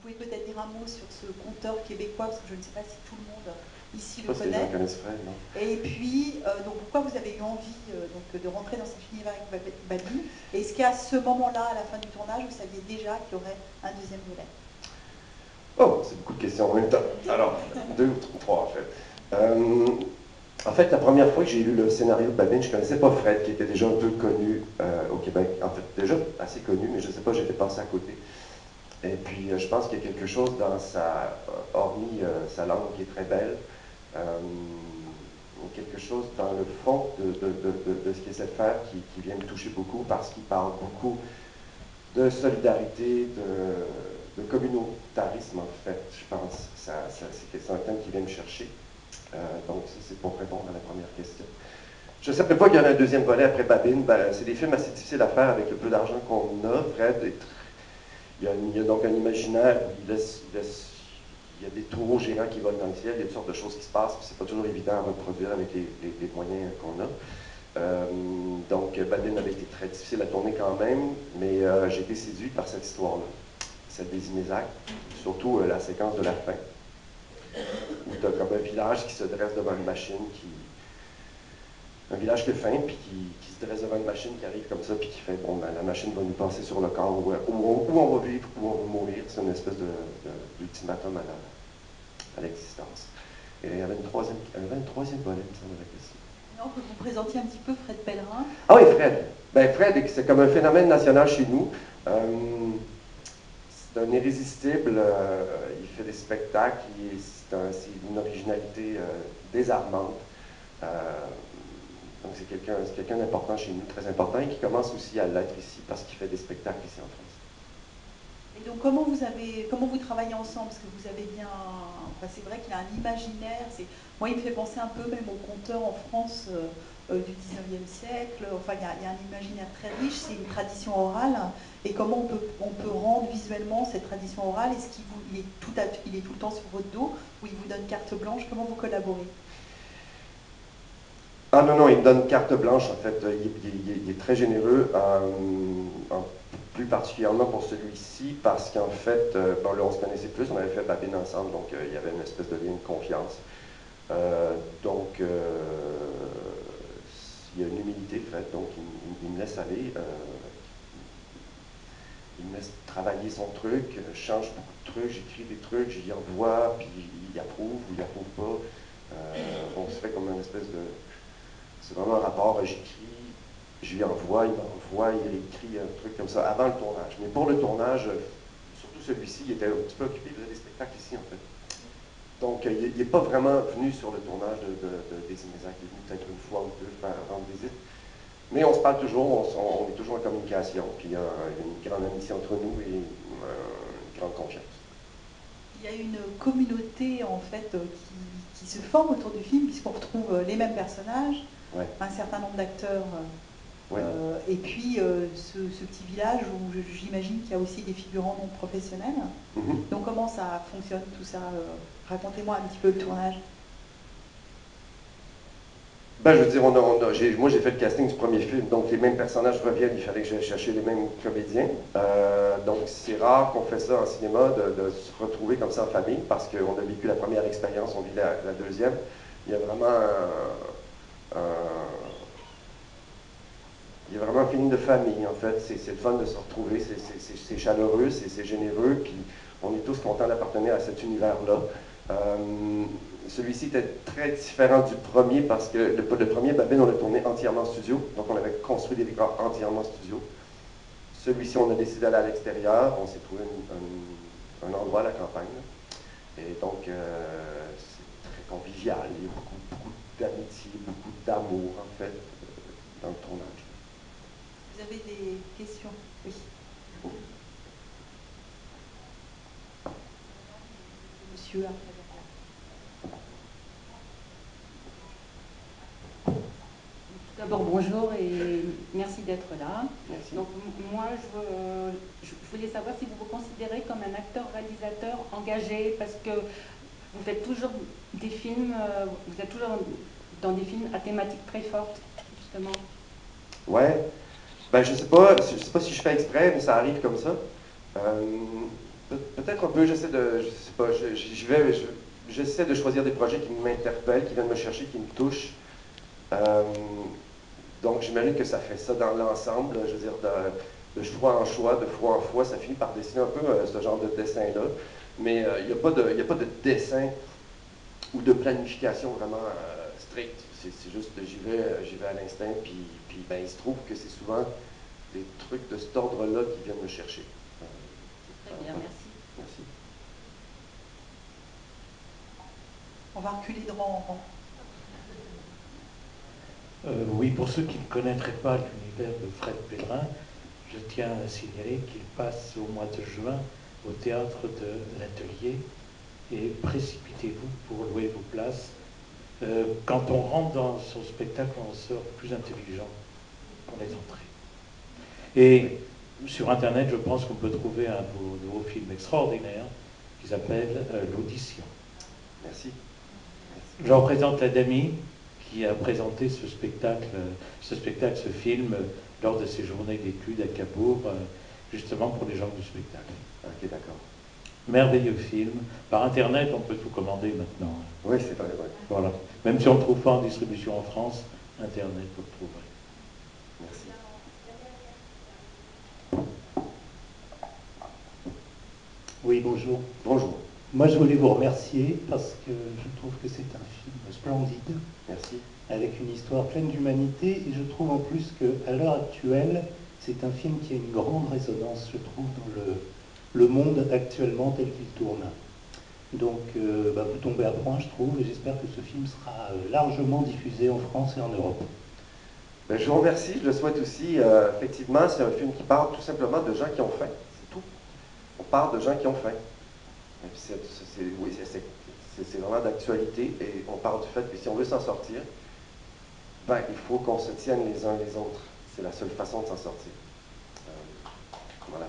pouvez peut-être dire un mot sur ce conteur québécois, parce que je ne sais pas si tout le monde ici Je sais le pas si les gens connaît. connaissent Fred, non? Et puis, donc pourquoi vous avez eu envie donc, de rentrer dans cet univers avec Badine? Et est-ce qu'à ce moment-là, à la fin du tournage, vous saviez déjà qu'il y aurait un deuxième volet? Oh, c'est beaucoup de questions en même temps. Alors, deux ou trois en fait. En fait, la première fois que j'ai lu le scénario de Babine, je ne connaissais pas Fred, qui était déjà un peu connu au Québec. En fait, déjà assez connu, mais je ne sais pas, j'étais passé à côté. Et puis, je pense qu'il y a quelque chose dans sa, hormis sa langue qui est très belle, quelque chose dans le fond de ce qu'il essaie de faire qui vient me toucher beaucoup parce qu'il parle beaucoup de solidarité, de communautarisme en fait, je pense. C'est un thème qui vient me chercher. Donc ça c'est pour répondre à la première question. Je ne savais pas qu'il y aurait un deuxième volet après Babine. Ben, c'est des films assez difficiles à faire avec le peu d'argent qu'on a. Fred, il y a donc un imaginaire où il y a des taureaux géants qui volent dans le ciel, il y a toutes sortes de choses qui se passent, puis c'est pas toujours évident à reproduire avec les moyens qu'on a. Donc, Babine avait été très difficile à tourner quand même, mais j'ai été séduit par cette histoire-là, celle des Inézac, surtout la séquence de la fin, où tu as comme un village qui se dresse devant une machine, un village qui a faim, puis qui se dresse devant une machine qui arrive comme ça, puis qui fait, bon, ben, la machine va nous passer sur le corps, où on va vivre, où on va mourir. C'est une espèce d'ultimatum à l'existence. Et il y avait un troisième volet, il me semble, avec ça. Non, que vous présentiez un petit peu Fred Pellerin. Ah oui, Fred. Ben, Fred, c'est comme un phénomène national chez nous. C'est un irrésistible. Il fait des spectacles. C'est une originalité désarmante. Donc c'est quelqu'un d'important chez nous, très important, et qui commence aussi à l'être ici parce qu'il fait des spectacles ici en France. Et donc comment vous travaillez ensemble? Parce que vous avez bien, enfin, c'est vrai qu'il a un imaginaire. Moi, il me fait penser un peu même aux conteurs en France du 19e siècle. Enfin, il y a un imaginaire très riche. C'est une tradition orale. Et comment on peut rendre visuellement cette tradition orale? Est-ce il est tout le temps sur votre dos ou il vous donne carte blanche? Comment vous collaborez? Ah non, non, il me donne carte blanche, en fait. Il est très généreux, plus particulièrement pour celui-ci, parce qu'en fait, bon, là, on se connaissait plus, on avait fait Babine ensemble, donc il y avait une espèce de lien de confiance. Donc, il y a une humilité, en fait, donc il me laisse aller, il me laisse travailler son truc, change beaucoup de trucs, j'écris des trucs, j'y envoie, puis il approuve ou il approuve pas. On se fait comme une espèce de... C'est vraiment un rapport, j'écris, je lui envoie, il m'envoie, il écrit un truc comme ça avant le tournage. Mais pour le tournage, surtout celui-ci, il était un petit peu occupé, il faisait des spectacles ici en fait. Donc il n'est pas vraiment venu sur le tournage des Inézac, il est venu peut-être une fois ou deux faire rendre visite. Mais on se parle toujours, on est toujours en communication, puis il y a une grande amitié entre nous et une grande confiance. Il y a une communauté en fait qui se forme autour du film puisqu'on retrouve les mêmes personnages, Ouais. un certain nombre d'acteurs, Ouais. et puis ce petit village où j'imagine qu'il y a aussi des figurants non professionnels. Donc comment ça fonctionne tout ça? Racontez-moi un petit peu le tournage. Ben, je veux dire, moi j'ai fait le casting du premier film, donc les mêmes personnages reviennent, il fallait que j'aille chercher les mêmes comédiens. Donc c'est rare qu'on fait ça en cinéma, de se retrouver comme ça en famille, parce qu'on a vécu la première expérience, on vit la deuxième. Il y a vraiment il y a vraiment un feeling de famille, en fait. C'est le fun de se retrouver, c'est chaleureux, c'est généreux, puis on est tous contents d'appartenir à cet univers-là. Celui-ci était très différent du premier parce que le premier, Babine, on l'a tourné entièrement en studio, donc on avait construit des décors entièrement en studio. Celui-ci, on a décidé d'aller à l'extérieur, on s'est trouvé un endroit à la campagne, et donc c'est très convivial, il y a beaucoup d'amitié, beaucoup d'amour, en fait, dans le tournage. Vous avez des questions? Oui. Monsieur, après. Tout d'abord, bonjour et merci d'être là. Merci. Donc, moi, je voulais savoir si vous vous considérez comme un acteur-réalisateur engagé, parce que vous faites toujours des films, vous êtes toujours dans des films à thématique très forte, justement. Ouais. Ben, je sais pas si je fais exprès, mais ça arrive comme ça. Peut-être un peu, j'essaie de, je sais pas, j'essaie de choisir des projets qui m'interpellent, qui viennent me chercher, qui me touchent. Donc j'imagine que ça fait ça dans l'ensemble, je veux dire, de choix en choix, de fois en fois, ça finit par dessiner un peu ce genre de dessin-là. Mais il n'y a pas de dessin ou de planification vraiment stricte. C'est juste que j'y vais à l'instinct, puis ben, il se trouve que c'est souvent des trucs de cet ordre-là qui viennent me chercher. Très bien, merci. Merci. On va reculer de rang en rang. Oui, pour ceux qui ne connaîtraient pas l'univers de Fred Pellerin, je tiens à signaler qu'il passe au mois de juin au théâtre de l'Atelier et précipitez-vous pour louer vos places. Quand on rentre dans son spectacle, on sort plus intelligent qu'on est entré. Et sur Internet, je pense qu'on peut trouver un nouveau film extraordinaire qui s'appelle L'Audition. Merci. Je représente la Dami qui a présenté ce spectacle, ce film, lors de ses journées d'études à Cabourg, justement pour les gens du spectacle. Ok, d'accord. Merveilleux film. Par Internet, on peut tout commander maintenant. Oui, c'est vrai, oui. Voilà. Même si on ne le trouve pas en distribution en France, Internet, vous le trouverez. Merci. Oui, bonjour. Bonjour. Moi, je voulais vous remercier parce que je trouve que c'est un film splendide, Merci. avec une histoire pleine d'humanité, et je trouve en plus qu'à l'heure actuelle, c'est un film qui a une grande résonance, je trouve, dans le monde actuellement tel qu'il tourne. Donc, vous tombez à point, je trouve, et j'espère que ce film sera largement diffusé en France et en Europe. Ben, je vous remercie, je le souhaite aussi. Effectivement, c'est un film qui parle tout simplement de gens qui ont faim, c'est tout. On parle de gens qui ont faim. Et puis c'est vraiment d'actualité, et on parle du fait que si on veut s'en sortir, ben, il faut qu'on se tienne les uns les autres. C'est la seule façon de s'en sortir. Voilà.